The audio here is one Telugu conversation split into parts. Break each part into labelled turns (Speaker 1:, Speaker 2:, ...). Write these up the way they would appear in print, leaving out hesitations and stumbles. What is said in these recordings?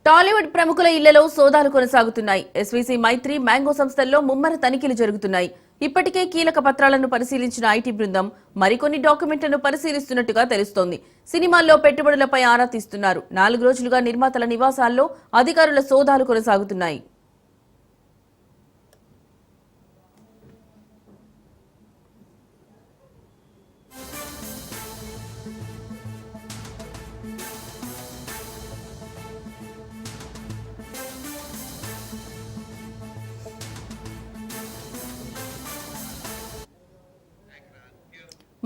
Speaker 1: టాలీవుడ్ ప్రముఖుల ఇళ్లలో సోదాలు కొనసాగుతున్నాయి. ఎస్వీసీ మైత్రి మ్యాంగో సంస్థల్లో ముమ్మర తనిఖీలు జరుగుతున్నాయి. ఇప్పటికే కీలక పత్రాలను పరిశీలించిన ఐటీ బృందం మరికొన్ని డాక్యుమెంట్లను పరిశీలిస్తున్నట్టుగా తెలుస్తోంది. సినిమాల్లో పెట్టుబడులపై ఆరా తీస్తున్నారు. 4 రోజులుగా నిర్మాతల నివాసాల్లో అధికారుల సోదాలు కొనసాగుతున్నాయి.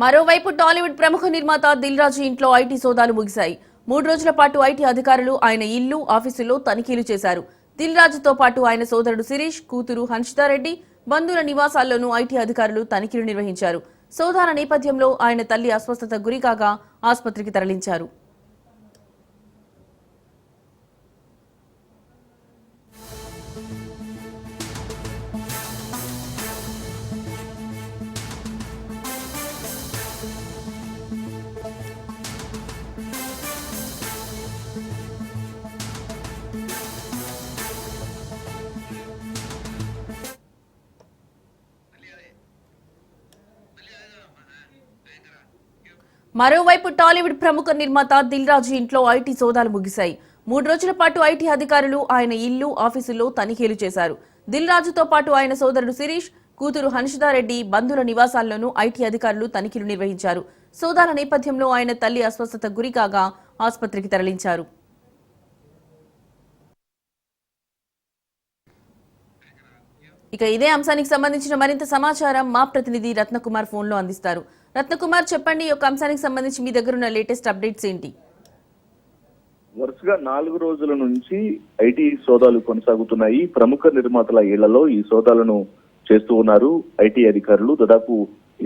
Speaker 1: మరోవైపు టాలీవుడ్ ప్రముఖ నిర్మాత దిల్ రాజు ఇంట్లో ఐటీ సోదాలు ముగిశాయి. 3 రోజుల పాటు ఐటీ అధికారులు ఆయన ఇల్లు, ఆఫీసులో తనిఖీలు చేశారు. దిల్ రాజుతో పాటు ఆయన సోదరుడు శిరీష్, కూతురు హన్షితారెడ్డి, బంధువుల నివాసాల్లోనూ ఐటీ అధికారులు తనిఖీలు నిర్వహించారు. సోదాల నేపథ్యంలో ఆయన తల్లి అస్వస్థత గురికాగా ఆసుపత్రికి తరలించారు. మరోవైపు టాలీవుడ్ ప్రముఖ నిర్మాత దిల్ రాజు ఇంట్లో ఐటీ సోదాలు ముగిశాయి. 3 రోజుల పాటు ఐటీ అధికారులు ఆయన ఇల్లు, ఆఫీసుల్లో తనిఖీలు చేశారు. దిల్ రాజుతో పాటు ఆయన సోదరుడు శిరీష్, కూతురు హన్షితారెడ్డి, బంధువుల నివాసాల్లోనూ ఐటీ అధికారులు తనిఖీలు నిర్వహించారు. సోదాల నేపథ్యంలో ఆయన తల్లి అస్వస్థత గురికాగా ఆసుపత్రికి తరలించారు. ఇక ఇదే అంశానికి సంబంధించిన మరింత సమాచారం మా ప్రతినిధి రత్నకుమార్ ఫోన్లో అందిస్తారు. రత్నకుమార్, చెప్పండి, ఈ అంశానికి సంబంధించి మీ దగ్గర ఉన్న లేటెస్ట్ అప్డేట్స్ ఏంటి?
Speaker 2: వరుసగా 4 రోజుల నుంచి ఐటీ సోదాలు కొనసాగుతున్నాయి. ప్రముఖ నిర్మాతల ఇళ్లలో ఈ సోదాలను చేస్తూ ఉన్నారు ఐటీ అధికారులు. దాదాపు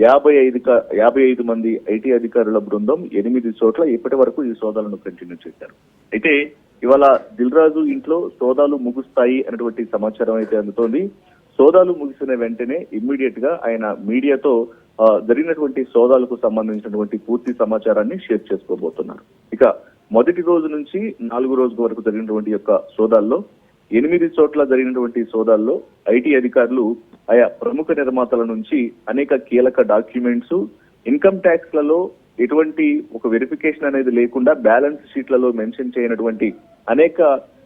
Speaker 2: 55 మంది ఐటీ అధికారుల బృందం 8 చోట్ల ఇప్పటి వరకు ఈ సోదాలను కంటిన్యూ చేశారు. అయితే ఇవాళ దిల్ రాజు ఇంట్లో సోదాలు ముగుస్తాయి అనేటువంటి సమాచారం అయితే అందుతోంది. సోదాలు ముగిసిన వెంటనే ఇమ్మీడియట్ గా ఆయన మీడియాతో జరిగినటువంటి సోదాలకు సంబంధించినటువంటి పూర్తి సమాచారాన్ని షేర్ చేసుకోబోతున్నారు. ఇక మొదటి రోజు నుంచి 4 రోజుల వరకు జరిగినటువంటి యొక్క సోదాల్లో 8 చోట్ల జరిగినటువంటి సోదాల్లో ఐటీ అధికారులు ఆయా ప్రముఖ నిర్మాతల నుంచి అనేక కీలక డాక్యుమెంట్స్, ఇన్కమ్ ట్యాక్స్ లలో ఎటువంటి ఒక వెరిఫికేషన్ అనేది లేకుండా బ్యాలెన్స్ షీట్లలో మెన్షన్ చేయనటువంటి అనేక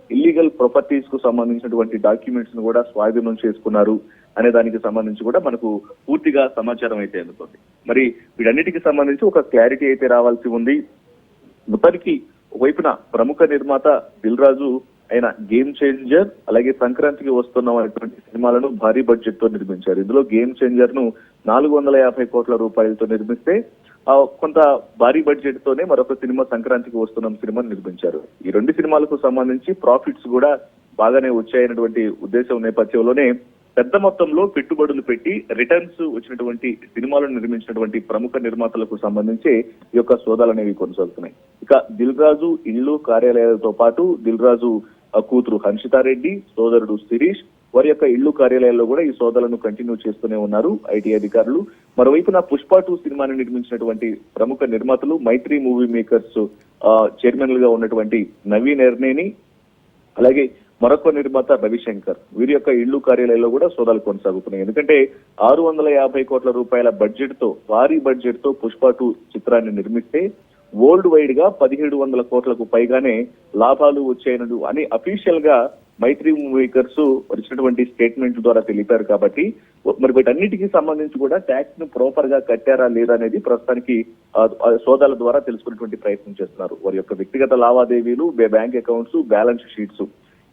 Speaker 2: ఇల్లీగల్ ప్రాపర్టీస్ కు సంబంధించినటువంటి డాక్యుమెంట్స్ ను కూడా స్వాధీనం చేసుకున్నారు అనే దానికి సంబంధించి కూడా మనకు పూర్తిగా సమాచారం అయితే అందుతుంది. మరి వీటన్నిటికి సంబంధించి ఒక క్లారిటీ అయితే రావాల్సి ఉంది. మొత్తానికి ఒకవైపున ప్రముఖ నిర్మాత దిల్ రాజు ఆయన గేమ్ చేంజర్, అలాగే సంక్రాంతికి వస్తున్నటువంటి సినిమాలను భారీ బడ్జెట్ తో నిర్మించారు. ఇందులో గేమ్ చేంజర్ ను 450 కోట్ల రూపాయలతో నిర్మిస్తే కొంత భారీ బడ్జెట్ తోనే మరొక సినిమా సంక్రాంతికి వస్తున్న సినిమాను నిర్మించారు. ఈ 2 సినిమాలకు సంబంధించి ప్రాఫిట్స్ కూడా బాగానే వచ్చాయనేటువంటి ఉద్దేశం నేపథ్యంలోనే పెద్ద మొత్తంలో పెట్టుబడులు పెట్టి రిటర్న్స్ వచ్చినటువంటి సినిమాలను నిర్మించినటువంటి ప్రముఖ నిర్మాతలకు సంబంధించి ఈ యొక్క సోదాలు అనేవి కొనసాగుతున్నాయి. ఇక దిల్ రాజు ఇల్లు, కార్యాలయాలతో పాటు దిల్ రాజు కూతురు హన్షితారెడ్డి, సోదరుడు శిరీష్ వారి యొక్క ఇళ్లు, కార్యాలయాల్లో కూడా ఈ సోదాలను కంటిన్యూ చేస్తూనే ఉన్నారు ఐటీ అధికారులు. మరోవైపున పుష్ప 2 సినిమాని నిర్మించినటువంటి ప్రముఖ నిర్మాతలు మైత్రి మూవీ మేకర్స్ చైర్మన్లుగా ఉన్నటువంటి నవీన్ ఎర్నేని, అలాగే మరొక నిర్మాత రవిశంకర్ వీరి యొక్క ఇళ్లు, కార్యాలయాల్లో కూడా సోదాలు కొనసాగుతున్నాయి. ఎందుకంటే 650 కోట్ల రూపాయల బడ్జెట్ తో, భారీ బడ్జెట్ తో పుష్ప 2 చిత్రాన్ని నిర్మిస్తే వరల్డ్ వైడ్ గా 1700 కోట్లకు పైగానే లాభాలు వచ్చాయనడు అని అఫీషియల్ గా మైత్రి మేకర్స్ వచ్చినటువంటి స్టేట్మెంట్ ద్వారా తెలిపారు. కాబట్టి మరి వీటన్నిటికీ సంబంధించి కూడా ట్యాక్స్ ను ప్రాపర్ గా కట్టారా లేదా అనేది ప్రస్తుతానికి సోదాల ద్వారా తెలుసుకునేటువంటి ప్రయత్నం చేస్తున్నారు. వారి యొక్క వ్యక్తిగత లావాదేవీలు, బ్యాంక్ అకౌంట్స్, బ్యాలెన్స్ షీట్స్,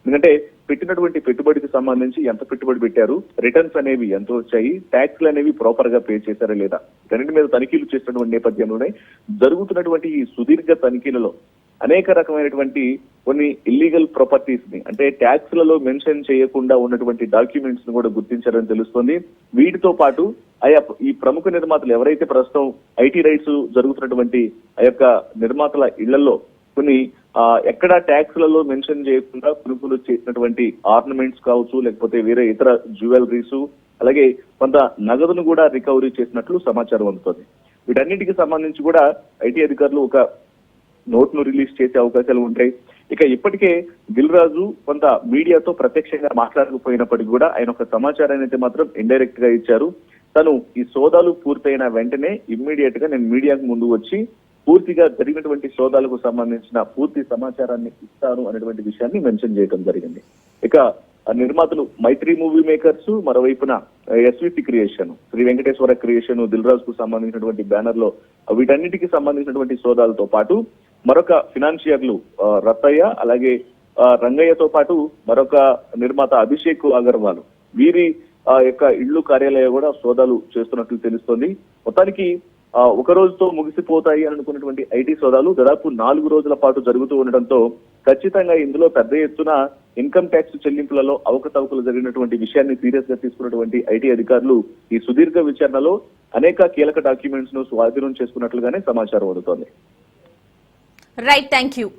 Speaker 2: ఎందుకంటే పెట్టినటువంటి పెట్టుబడికి సంబంధించి ఎంత పెట్టుబడి పెట్టారు, రిటర్న్స్ అనేవి ఎంత వచ్చాయి, ట్యాక్స్లు అనేవి ప్రాపర్ గా పే చేశారా లేదా, దాని మీద తనిఖీలు చేసినటువంటి నేపథ్యంలోనే జరుగుతున్నటువంటి ఈ సుదీర్ఘ తనిఖీలలో అనేక రకమైనటువంటి కొన్ని ఇల్లీగల్ ప్రాపర్టీస్ ని, అంటే ట్యాక్స్లలో మెన్షన్ చేయకుండా ఉన్నటువంటి డాక్యుమెంట్స్ ను కూడా గుర్తించారని తెలుస్తోంది. వీటితో పాటు ఆయా ఈ ప్రముఖ నిర్మాతలు ఎవరైతే ప్రస్తుతం ఐటీ రైట్స్ జరుగుతున్నటువంటి ఆ యొక్క నిర్మాతల ఇళ్లలో కొన్ని ఎక్కడ ట్యాక్స్లలో మెన్షన్ చేయకుండా కొనుగోలు చేసినటువంటి ఆర్నమెంట్స్ కావచ్చు, లేకపోతే వేరే ఇతర జ్యువెలరీస్, అలాగే కొంత నగదును కూడా రికవరీ చేసినట్లు సమాచారం అందుతుంది. వీటన్నిటికి సంబంధించి కూడా ఐటీ అధికారులు ఒక నోట్ ను రిలీజ్ చేసే అవకాశాలు ఉంటాయి. ఇక ఇప్పటికే దిల్ రాజు కొంత మీడియాతో ప్రత్యక్షంగా మాట్లాడకపోయినప్పటికీ కూడా ఆయన ఒక సమాచారాన్ని అయితే మాత్రం ఇండైరెక్ట్ గా ఇచ్చారు. తను ఈ సోదాలు పూర్తయిన వెంటనే ఇమ్మీడియట్ గా నేను మీడియాకు ముందు వచ్చి పూర్తిగా జరిగినటువంటి సోదాలకు సంబంధించిన పూర్తి సమాచారాన్ని ఇస్తాను అనేటువంటి విషయాన్ని మెన్షన్ చేయడం జరిగింది. ఇక నిర్మాతలు మైత్రి మూవీ మేకర్స్, మరోవైపున SVP creation, Sri Venkateswara creation, Dil Raju కు సంబంధించినటువంటి బ్యానర్ లో వీటన్నిటికీ సంబంధించినటువంటి సోదాలతో పాటు మరొక ఫినాన్షియర్లు రత్తయ్య, అలాగే రంగయ్యతో పాటు మరొక నిర్మాత అభిషేక్ అగర్వాల్, వీరి యొక్క ఇళ్లు కార్యాలయం కూడా సోదాలు చేస్తున్నట్లు తెలుస్తోంది. మొత్తానికి ఒక రోజుతో ముగిసిపోతాయి అని అనుకున్నటువంటి ఐటీ సోదాలు దాదాపు 4 రోజుల పాటు జరుగుతూ ఉండడంతో ఖచ్చితంగా ఇందులో పెద్ద ఎత్తున ఇన్కమ్ ట్యాక్స్ చెల్లింపులలో అవకతవకలు జరిగినటువంటి విషయాన్ని సీరియస్ గా తీసుకున్నటువంటి ఐటీ అధికారులు ఈ సుదీర్ఘ విచారణలో అనేక కీలక డాక్యుమెంట్స్ ను స్వాధీనం చేసుకున్నట్లుగానే సమాచారం అందుతోంది.
Speaker 1: Right, thank you.